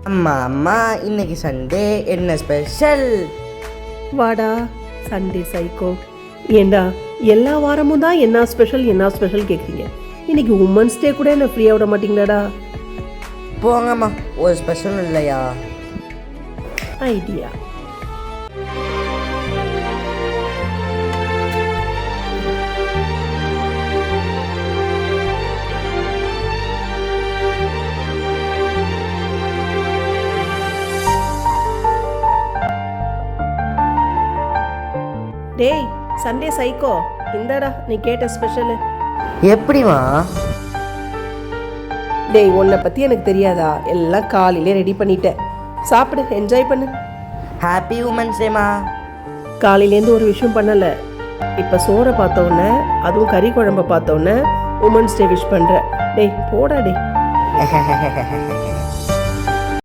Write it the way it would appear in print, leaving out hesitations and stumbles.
அம்மா அம்மா இன்னைக்கு சண்டே என்ன ஸ்பெஷல்? வாடா சண்டே சைக்கோ. ஏண்டா எல்லா வாரமும் தான் என்ன ஸ்பெஷல் கேட்குறீங்க. இன்னைக்கு உமன்ஸ் டே கூட என்ன ஃப்ரீயாக விட மாட்டீங்களாடா? போங்கம்மா, ஒரு ஸ்பெஷல் இல்லையா? ஐடியா. டேய் சண்டே சைக்கோ, இந்தாடா நீ கேட்ட ஸ்பெஷலு. எப்படிமா? டேய் உன்னை பற்றி எனக்கு தெரியாதா? எல்லாம் காலையிலே ரெடி பண்ணிட்டேன். சாப்பிடு, என்ஜாய் பண்ணு. ஹாப்பி உமன்ஸ் டேமா. காலையிலேருந்து ஒரு விஷயம் பண்ணலை. இப்போ சோறை பார்த்தோன்னே, அதுவும் கறி குழம்பை பார்த்தோன்னே உமன்ஸ் டே விஷ் பண்ணுற. டேய் போடா டேய்.